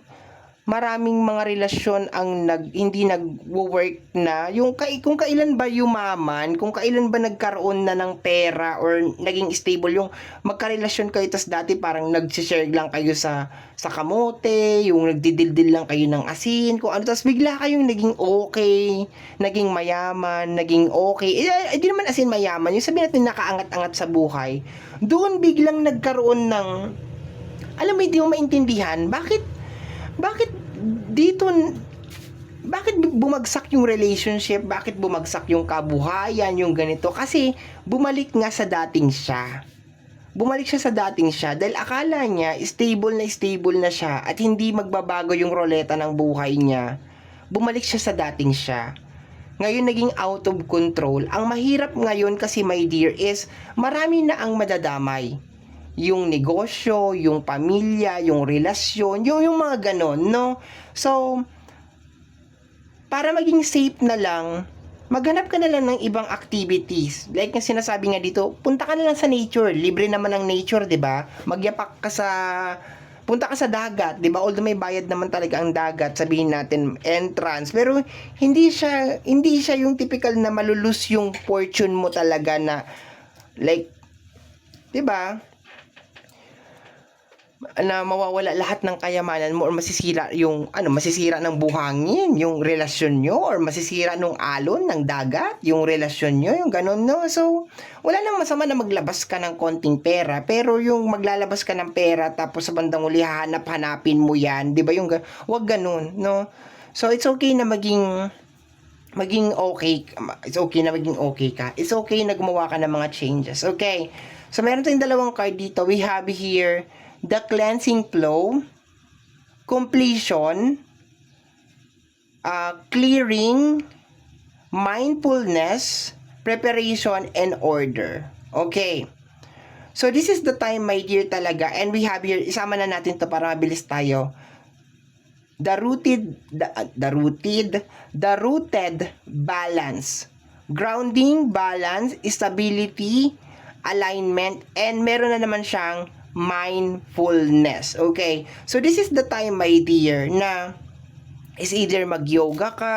S1: mga relasyon ang hindi nagwo-work na yung kung kailan ba yumaman, kung kailan ba nagkaroon na ng pera or naging stable yung magkarelasyon kayo tas dati parang nagsi-share lang kayo sa kamote, yung nagdidildil lang kayo ng asin, kung ano, tas bigla kayong naging okay, naging mayaman, naging okay. Di naman asin mayaman, yung sabihin natin nakaangat-angat sa buhay. Doon biglang nagkaroon ng, alam mo, hindi mo maintindihan bakit dito, bakit bumagsak yung relationship, bakit bumagsak yung kabuhayan, yung ganito, kasi bumalik nga sa dating siya. Bumalik siya sa dating siya dahil akala niya stable na siya at hindi magbabago yung roleta ng buhay niya. Bumalik siya sa dating siya. Ngayon naging out of control. Ang mahirap ngayon kasi, my dear, is marami na ang madadamay. Yung negosyo, yung pamilya, yung relasyon, yung mga ganon, no? So, para maging safe na lang, maghanap ka na lang ng ibang activities. Like yung sinasabi nga dito, punta ka na lang sa nature. Libre naman ang nature, 'di ba? Magyapak ka punta ka sa dagat, 'di ba? Although may bayad naman talaga ang dagat, sabihin natin entrance, pero hindi siya yung typical na malulus yung fortune mo talaga na like, 'di ba? Na mawawala lahat ng kayamanan mo or masisira masisira ng buhangin yung relasyon nyo or masisira ng alon ng dagat yung relasyon nyo, yung ganun, no? So wala nang masama na maglabas ka ng konting pera, pero yung maglalabas ka ng pera tapos sa bandang uli hanapin mo yan, di ba? Wag ganun, no? So it's okay na maging okay. It's okay na maging okay ka. It's okay na gumawa ka ng mga changes. Okay, so meron tayong dalawang card dito. We have here the cleansing flow, completion, clearing, mindfulness, preparation, and order. Okay. So this is the time, my dear, talaga. And we have here, isama na natin to para mabilis tayo. The rooted balance. Grounding, balance, stability, alignment, and meron na naman siyang mindfulness. Okay? So this is the time, my dear, na is either mag-yoga ka,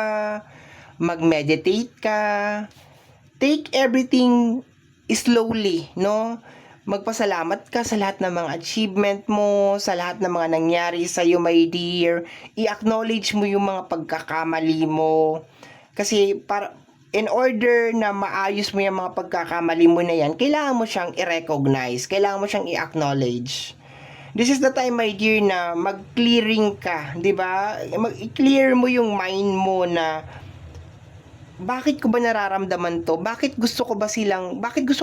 S1: mag-meditate ka, take everything slowly, no? Magpasalamat ka sa lahat ng mga achievement mo, sa lahat ng mga nangyari sa iyo, my dear. I-acknowledge mo yung mga pagkakamali mo. Kasi in order na maayos mo yung mga pagkakamali mo na yan, kailangan mo siyang i-recognize, kailangan mo siyang i-acknowledge. This is the time, my dear, na mag-clearing ka, di ba? I-clear mo yung mind mo na bakit ko ba nararamdaman to? Bakit gusto ko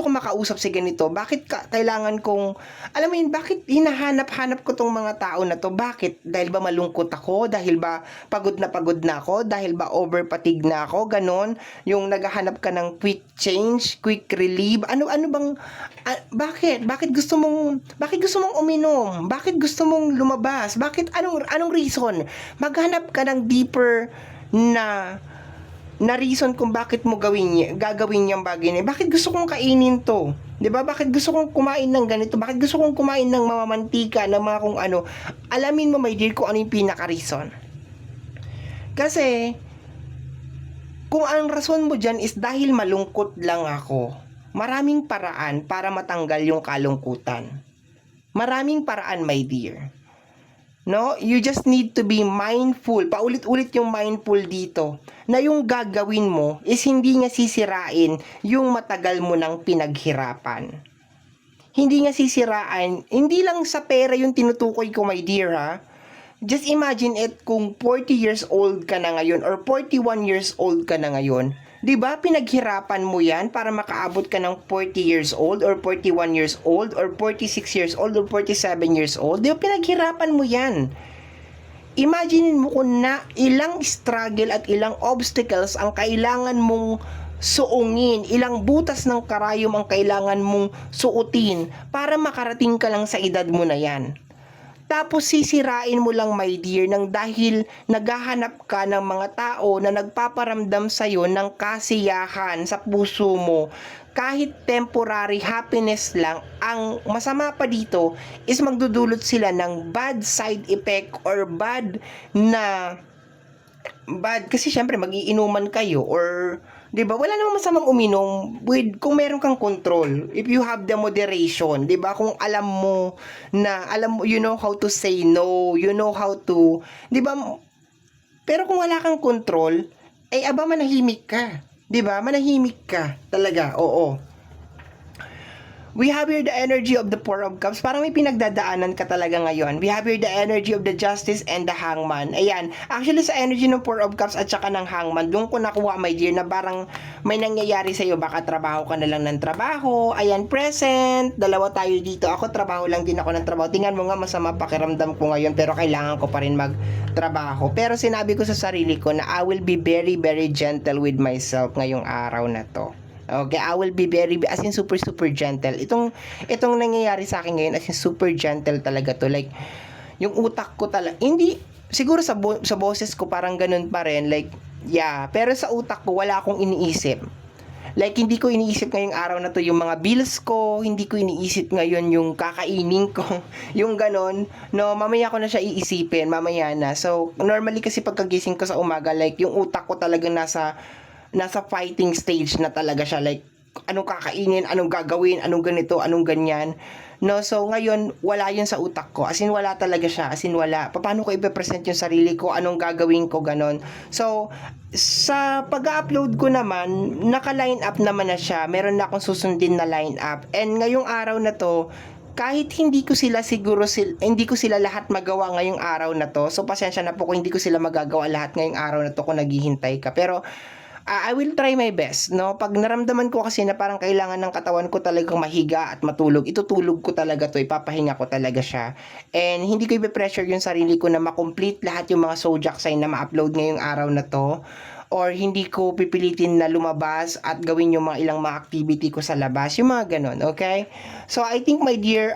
S1: makausap si ganito? Bakit kailangan kong, alam mo yun, bakit hinahanap-hanap ko tong mga tao na to? Bakit? Dahil ba malungkot ako? Dahil ba pagod na ako? Dahil ba overfatigue na ako? Ganon. Yung naghahanap ka ng quick change, quick relief. Ano bang, bakit? Bakit gusto mong uminom? Bakit gusto mong lumabas? Bakit? Anong reason? Maghanap ka ng deeper na reason kung bakit mo gagawin yung bagay na, bakit gusto kong kainin to, 'di ba? Bakit gusto kong kumain ng ganito? Bakit gusto kong kumain ng mamamantika, ng mga kung ano? Alamin mo, my dear, kung ano yung pinaka-reason. Kasi kung ang rason mo dyan is dahil malungkot lang ako, maraming paraan para matanggal yung kalungkutan. Maraming paraan, my dear. No, you just need to be mindful. Paulit-ulit yung mindful dito. Na yung gagawin mo is hindi nga sisirain yung matagal mo nang pinaghirapan. Hindi nga sisirain, hindi lang sa pera yung tinutukoy ko, my dear, ha. just imagine it kung 40 years old ka na ngayon or 41 years old ka na ngayon. 'Di ba? Pinaghirapan mo 'yan para makaabot ka ng 40 years old or 41 years old or 46 years old or 47 years old. 'Di ba? Pinaghirapan mo 'yan. Imagine mo kung na ilang struggle at ilang obstacles ang kailangan mong suungin, ilang butas ng karayom ang kailangan mong suotin para makarating ka lang sa edad mo na 'yan. Tapos sisirain mo lang, my dear, nang dahil naghahanap ka ng mga tao na nagpaparamdam sa'yo ng kasiyahan sa puso mo. Kahit temporary happiness lang, ang masama pa dito is magdudulot sila ng bad side effect or bad kasi syempre magiinuman kayo or 'di ba? Wala namang masamang uminom kung meron kang control. If you have the moderation, 'di ba? Kung alam mo you know how to say no, you know how to, 'di ba? Pero kung wala kang control, ay manahimik ka. 'Di ba? Manahimik ka talaga. Oo. We have here the energy of the Four of Cups. Parang may pinagdadaanan ka talaga ngayon. We have here the energy of the Justice and the Hangman. Ayan. Actually, sa energy ng Four of Cups at saka ng Hangman, doon ko nakuha, my dear, na parang may nangyayari sa'yo. Baka trabaho ka na lang ng trabaho. Ayan, present. Dalawa tayo dito. Ako, trabaho lang din ako ng trabaho. Tingnan mo nga, masama pakiramdam ko ngayon, pero kailangan ko pa rin magtrabaho. Pero sinabi ko sa sarili ko na I will be very, very gentle with myself ngayong araw na to. Okay, I will be as in super gentle. Itong nangyayari sa akin ngayon, as in super gentle talaga to. Like, yung utak ko talaga, hindi, siguro sa boses ko parang ganun pa rin. Like, yeah, pero sa utak ko, wala akong iniisip. Like, hindi ko iniisip ngayong araw na to yung mga bills ko, hindi ko iniisip ngayon yung kakainin ko, yung ganon. No, mamaya ko na siya iisipin, mamaya na. So, normally kasi pagkagising ko sa umaga, like, yung utak ko talagang nasa fighting stage na talaga siya, like anong kakainin, anong gagawin, anong ganito, anong ganyan. No, so ngayon wala 'yun sa utak ko. As in wala talaga siya, as in wala. Paano ko i-present yung sarili ko, anong gagawin ko, ganon. So sa pag-upload ko naman, naka-line up naman na siya. Meron na akong susundin na line up. And ngayong araw na to, kahit hindi ko sila lahat magawa ngayong araw na to. So pasensya na po kung hindi ko sila magagawa lahat ngayong araw na to kung naghihintay ka. Pero I will try my best, no? Pag naramdaman ko kasi na parang kailangan ng katawan ko talagang mahiga at matulog, itutulog ko talaga to, ipapahinga ko talaga siya. And hindi ko i-pressure yung sarili ko na makomplete lahat yung mga zodiac sign na ma-upload ngayong araw na to. Or hindi ko pipilitin na lumabas at gawin yung mga ilang mga activity ko sa labas. Yung mga ganon, okay? So, I think, my dear,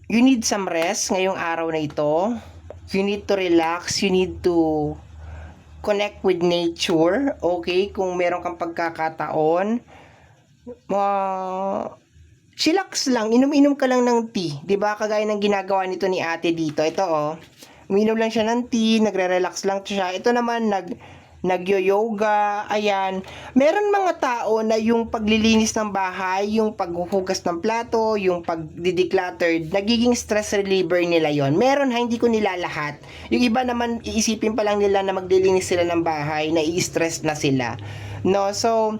S1: you need some rest ngayong araw na ito. You need to relax. You need to connect with nature, okay? Kung meron kang pagkakataon, chillax lang, inom-inom ka lang ng tea, 'di ba? Kagaya ng ginagawa nito ni ate dito. Ito uminom lang siya ng tea, nagre-relax lang siya. Ito naman nagyo-yoga, ayan. Meron mga tao na yung paglilinis ng bahay, yung paghuhugas ng plato, yung pag-declutter, nagiging stress reliever nila yon. Meron hindi ko nila lahat. Yung iba naman, iisipin pa lang nila na maglilinis sila ng bahay, na-i-stress na sila. No, so,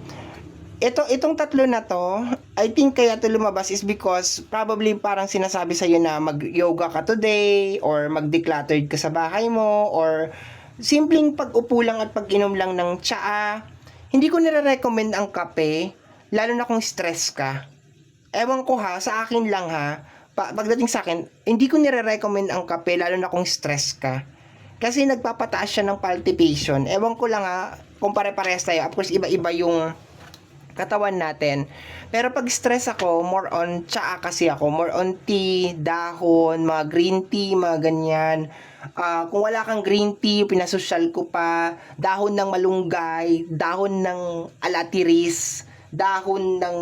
S1: itong tatlo na to, I think kaya to lumabas is because probably parang sinasabi sa'yo na mag-yoga ka today, or mag-declutter ka sa bahay mo, or simpleng pag-upo lang at pag-inom lang ng tsaa. Hindi ko nire-recommend ang kape, lalo na kung stress ka. Ewan ko sa akin lang pagdating sa akin, hindi ko nire-recommend ang kape, lalo na kung stress ka. Kasi nagpapataas siya ng palpitation. Ewan ko lang kung pare-parehas tayo. Of course, iba-iba yung katawan natin. Pero pag stress ako, more on tsaa kasi ako. More on tea, dahon, mga green tea, mga ganyan. Kung wala kang green tea, pinasosyal ko pa, dahon ng malunggay, dahon ng alatiris, dahon ng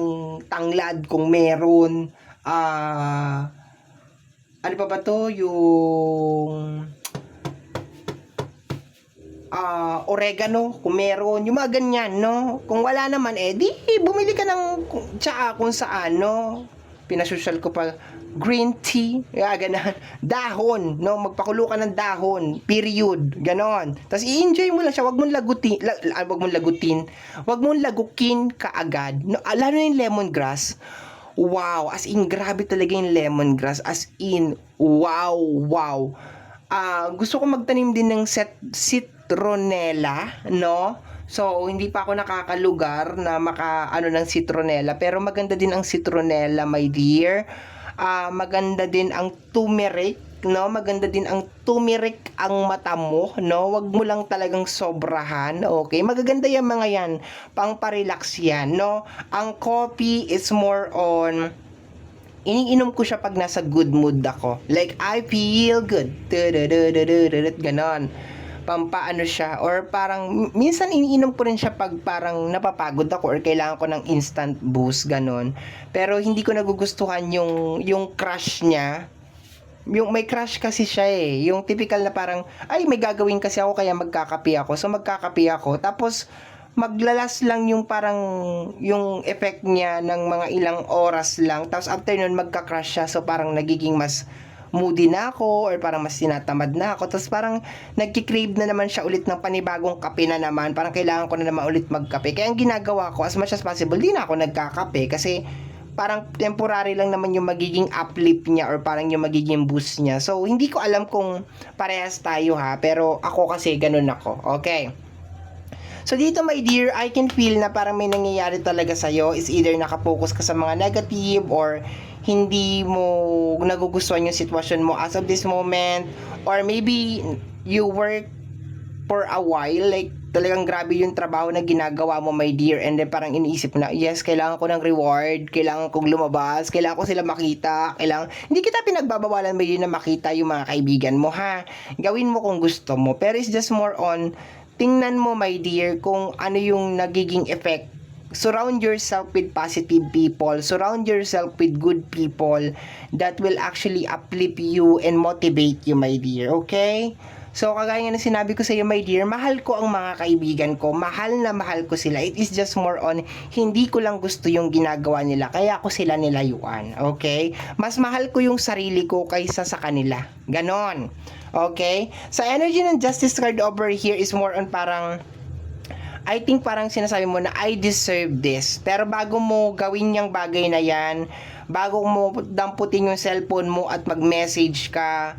S1: tanglad kung meron. Ano pa ba to? Yung oregano, kung meron, yung mga ganyan, no? Kung wala naman, di, bumili ka ng tsaa kung saan, no? Pinasosyal ko pa, green tea, ganon, dahon, no? Magpakulo ka ng dahon, period, ganon. Tapos i-enjoy mo lang siya, wag mong lagutin kaagad, no? Lalo na yung lemongrass, Wow, as in grabe talaga yung lemongrass. As in, wow, wow. Gusto ko magtanim din ng citronella, no? So, hindi pa ako nakakalugar na ano ng citronella, pero maganda din ang citronella, my dear. Maganda din ang turmeric, no? Maganda din ang turmeric ang mata mo, no? Wag mo lang talagang sobrahan, okay? Magaganda yung mga yan, pang parelax yan, no? Ang coffee is more on iniinom ko siya pag nasa good mood ako. Like, I feel good. Ganon. Pampaano siya. Or parang, minsan iniinom ko rin siya pag parang napapagod ako or kailangan ko ng instant boost. Ganon. Pero hindi ko nagugustuhan yung crush niya. Yung may crush kasi siya eh. Yung typical na parang, ay may gagawin kasi ako kaya magkakape ako. So magkakape ako. Tapos, maglalas lang yung parang yung effect niya ng mga ilang oras lang, tapos after nun magka-crash siya, so parang nagiging mas moody na ako or parang mas tinatamad na ako, tapos parang nagki-crave na naman siya ulit ng panibagong kape na naman, parang kailangan ko na naman ulit magkape. Kaya ang ginagawa ko as much as possible, di na ako nagkakape kasi parang temporary lang naman yung magiging uplift niya or parang yung magiging boost niya. So hindi ko alam kung parehas tayo ha, pero ako kasi ganun ako. Okay. So dito my dear, I can feel na parang may nangyayari talaga sa'yo is either nakapokus ka sa mga negative or hindi mo nagugustuhan yung sitwasyon mo as of this moment, or maybe you work for a while, like talagang grabe yung trabaho na ginagawa mo my dear, and then parang iniisip na, yes, kailangan ko ng reward, kailangan kong lumabas, kailangan ko sila makita, hindi kita pinagbabawalan my dear na makita yung mga kaibigan mo ha, gawin mo kung gusto mo, pero it's just more on tingnan mo my dear kung ano yung nagiging effect. Surround yourself with positive people. Surround yourself with good people that will actually uplift you and motivate you my dear. Okay? So kagaya nga na sinabi ko sa iyo my dear, mahal ko ang mga kaibigan ko. Mahal na mahal ko sila. It is just more on hindi ko lang gusto yung ginagawa nila. Kaya ako sila nilayuan. Okay? Mas mahal ko yung sarili ko kaysa sa kanila. Ganon. Okay? Sa energy ng justice card over here is more on parang I think parang sinasabi mo na I deserve this. Pero bago mo gawin yung bagay na yan, bago mo damputin yung cellphone mo at mag-message ka,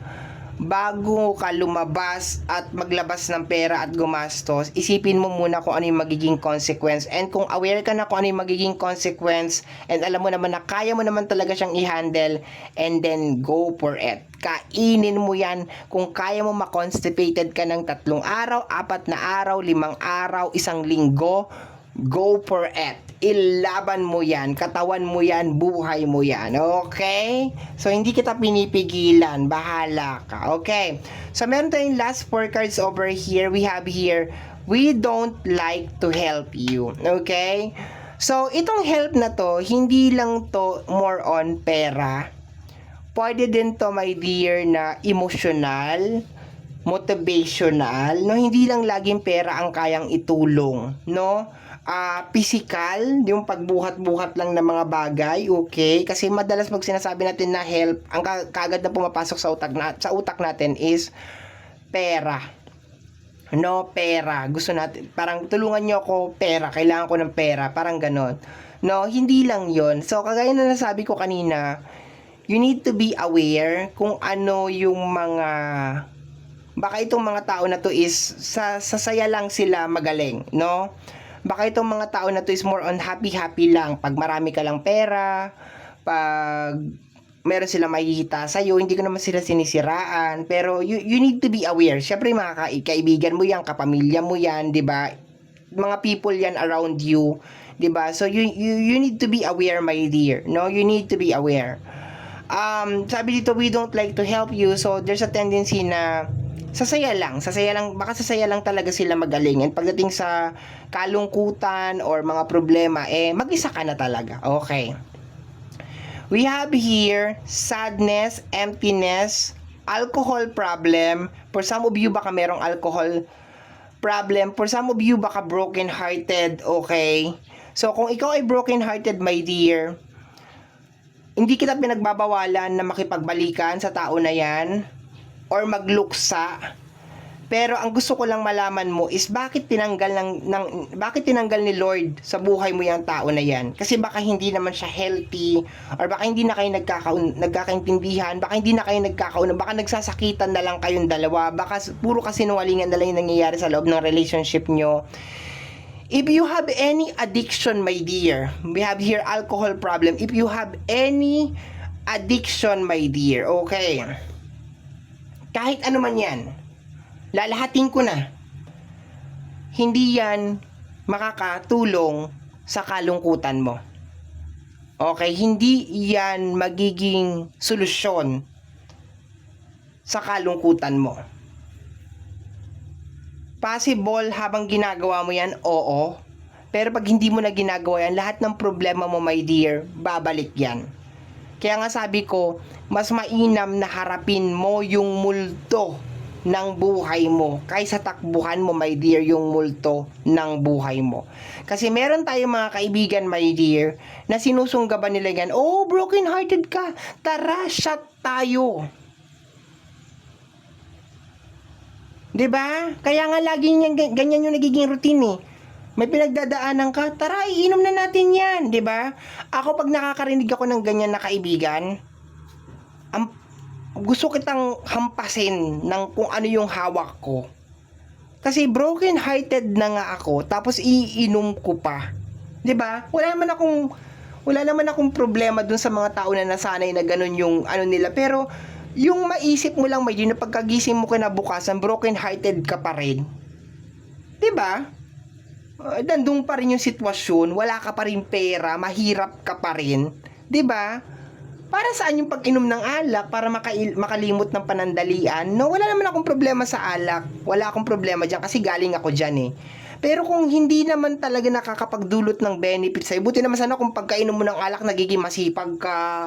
S1: bago ka lumabas at maglabas ng pera at gumastos, isipin mo muna kung ano yung magiging consequence. And kung aware ka na kung ano yung magiging consequence and alam mo naman na kaya mo naman talaga siyang i-handle, and then go for it. Kainin mo yan. Kung kaya mo ma-constipated ka ng 3 araw, 4 na araw, 5 araw, 1 linggo, go for it. Ilaban mo yan. Katawan mo yan. Buhay mo yan. Okay? So, hindi kita pinipigilan. Bahala ka. Okay? So, meron tayong last 4 cards over here. We have here, we don't like to help you. Okay? So, itong help na to, hindi lang to more on pera. Pwede din to, my dear, na emotional, motivational, no? Hindi lang laging pera ang kayang itulong, no? Physical, yung pagbuhat-buhat lang ng mga bagay, okay? Kasi madalas pag sinasabi natin na help, ang kagad na pumapasok sa utak natin is pera. No, pera. Gusto natin, parang tulungan nyo ako, pera, kailangan ko ng pera, parang ganon. No, hindi lang yon. So, kagaya na nasabi ko kanina, you need to be aware kung ano yung mga, baka itong mga tao na to is sasaya lang sila magaling, no? Baka itong mga tao na to is more on happy lang pag marami ka lang pera, pag meron sila makikita sa'yo, hindi ko naman sila sinisiraan, pero you need to be aware. Syempre mga kaibigan mo yan, kapamilya mo yan, 'di ba? Mga people yan around you, 'di ba? So you need to be aware my dear, no? You need to be aware. Sabi dito, we don't like to help you, so there's a tendency na sasaya lang, baka sasaya lang talaga sila magaling, and pagdating sa kalungkutan or mga problema, mag-isa ka na talaga. Okay. We have here sadness, emptiness, alcohol problem. For some of you, baka merong alcohol problem. For some of you, baka broken-hearted. Okay. So, kung ikaw ay broken-hearted, my dear, hindi kita pinagbabawalan na makipagbalikan sa tao na yan or magluksa. Pero ang gusto ko lang malaman mo is bakit bakit tinanggal ni Lord sa buhay mo yung tao na yan? Kasi baka hindi naman siya healthy, or baka hindi na kayo nagkakaintindihan, baka hindi na kayo baka nagsasakitan na lang kayong dalawa, baka puro kasinungalingan na lang yung nangyayari sa loob ng relationship nyo. If you have any addiction, my dear, we have here alcohol problem. If you have any addiction, my dear, okay, kahit ano man yan, lalahatin ko na, hindi yan makakatulong sa kalungkutan mo. Okay, hindi yan magiging solusyon sa kalungkutan mo. Possible habang ginagawa mo yan, oo. Pero pag hindi mo na ginagawa yan, lahat ng problema mo, my dear, babalik yan. Kaya nga sabi ko, mas mainam na harapin mo yung multo ng buhay mo kaysa takbuhan mo, my dear, yung multo ng buhay mo. Kasi meron tayong mga kaibigan, my dear, na sinusunggaban nila yan, oh, broken hearted ka, tara, shot tayo. 'Di ba? Kaya nga laging ganyan yung nagiging routine eh. May pinagdadaanan ka, tara, iinom na natin yan, 'di ba? Ako pag nakakarinig ako ng ganyan na kaibigan, gusto kitang hampasin ng kung ano yung hawak ko. Kasi broken hearted na nga ako, tapos iinom ko pa. 'Di ba? Wala naman akong problema dun sa mga tao na nasanay na ganun yung ano nila, pero yung maisip mo lang, may na pagkagising mo kinabukasan, broken hearted ka pa rin. 'Di ba? Nandun pa rin yung sitwasyon, wala ka pa rin pera, mahirap ka pa rin. 'Di ba? Para saan yung pag-inom ng alak? Para makalimot ng panandalian? No, wala naman akong problema sa alak. Wala akong problema dyan kasi galing ako dyan eh. Pero kung hindi naman talaga nakakapagdulot ng benefit sa'yo, buti naman sana kung pagkainom mo ng alak, nagiging masipag ka,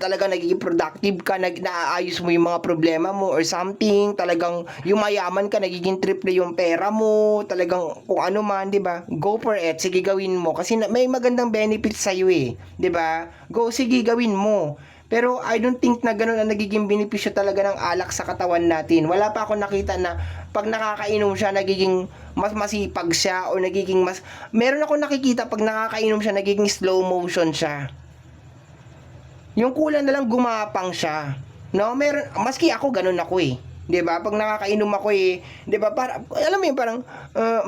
S1: talaga nagiging productive ka, naaayos mo yung mga problema mo or something, talagang yung mayaman ka, nagiging triple yung pera mo, talagang kung ano man, di ba? Go for it, sige gawin mo. Kasi may magandang benefit sa'yo eh, di ba? Go, sige gawin mo. Pero I don't think na ganun ang nagiging benepisyo talaga ng alak sa katawan natin. Wala pa ako nakita na pag nakakainom siya, nagiging mas masipag siya o nagiging mas... Meron ako nakikita pag nakakainom siya, nagiging slow motion siya. Yung kulang na lang gumapang siya. No, meron, maski ako ganun ako eh. 'Di ba? Pag nakakainom ako eh, 'di ba? Para alam mo yun, parang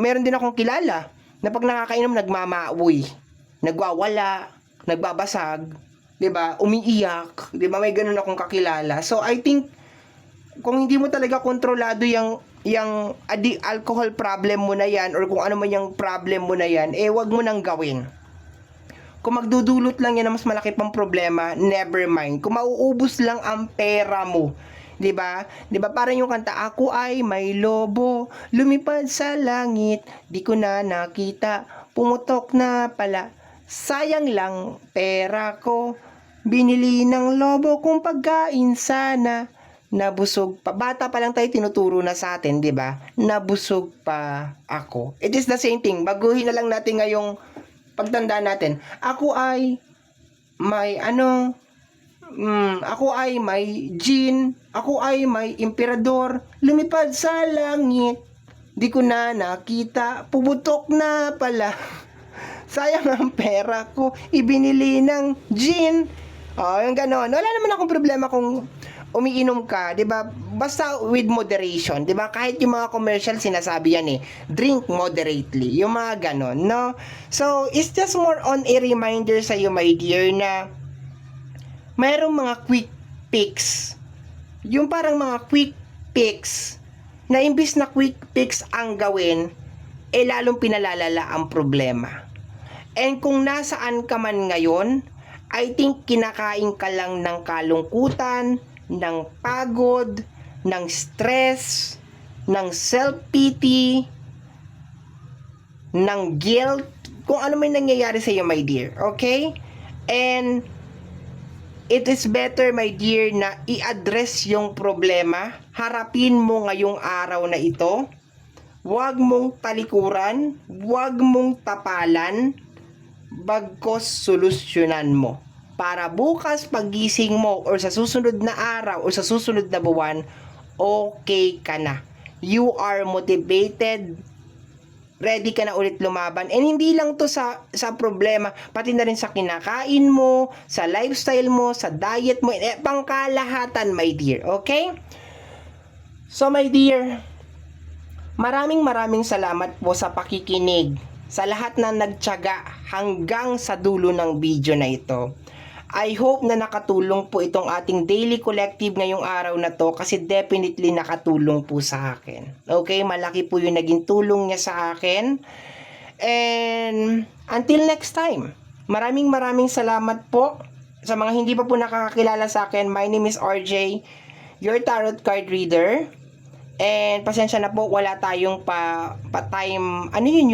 S1: meron din akong kilala na pag nakakainom nagmamaawoy, nagwawala, nagbabasag, 'di ba? Umiiyak, 'di ba? May ganun akong kakilala. So I think kung hindi mo talaga kontrolado yung alcohol problem mo na yan or kung ano man yung problem mo na yan, eh wag mo nang gawin. Kung magdudulot lang yan na mas malaki pang problema, never mind. Kung mauubos lang ang pera mo, 'di ba? 'Di ba parang yung kanta, ako ay may lobo, lumipad sa langit, di ko na nakita, pumutok na pala. Sayang lang pera ko, binili ng lobo kung pagkain sana. Nabusog pa. Bata pa lang tayo tinuturo na sa atin, 'di ba? Nabusog pa ako. It is the same thing. Baguhin na lang natin ngayong pagtanda natin. Ako ay may ako ay may jin, ako ay may emperador, lumipad sa langit. Di ko na nakita, pubutok na pala. Sayang ang pera ko, ibinili ng gin. Oh, yung ganon. Wala naman akong problema kung umiinom ka, 'di ba? Basta with moderation, 'di ba? Kahit yung mga commercial sinasabi yan eh, drink moderately. Yung mga ganon, no? So, it's just more on a reminder sa iyo, my dear, na mayroong mga quick fix. Yung parang mga quick fix na imbis na quick fix ang gawin, eh lalong pinalalala ang problema. And kung nasaan ka man ngayon, I think kinakain ka lang ng kalungkutan, ng pagod, ng stress, ng self-pity, ng guilt, kung ano may nangyayari sa iyo, my dear. Okay? And it is better, my dear, na i-address yung problema. Harapin mo ngayong araw na ito. Huwag mong talikuran, huwag mong tapalan, bagkos solusyonan mo. Para bukas pagising mo or sa susunod na araw or sa susunod na buwan, okay ka na. you are motivated, ready ka na ulit lumaban. And hindi lang to sa problema, pati na rin sa kinakain mo, sa lifestyle mo, sa diet mo, pangkalahatan, my dear. Okay? So, my dear, maraming salamat po sa pakikinig, sa lahat na nagtiyaga hanggang sa dulo ng video na ito. I hope na nakatulong po itong ating daily collective ngayong araw na to, kasi definitely nakatulong po sa akin. Okay, malaki po yung naging tulong niya sa akin. And until next time, maraming salamat po. Sa mga hindi pa po nakakakilala sa akin, my name is RJ, your tarot card reader. And pasensya na po, wala tayong pa time, ano yun,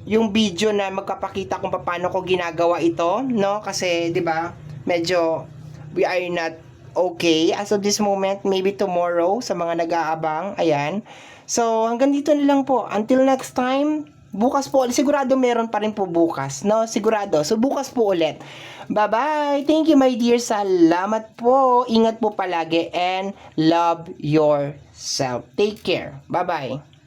S1: yung video na magpapakita kung paano ko ginagawa ito, no? Kasi 'di ba, medyo we are not okay as of this moment. Maybe tomorrow sa mga nag-aabang. Ayan. So hanggang dito na lang po. Until next time, bukas po, sigurado meron pa rin po bukas, no? Sigurado. So bukas po ulit. Bye-bye. Thank you, my dear. Salamat po. Ingat po palagi and love yourself. Take care. Bye-bye.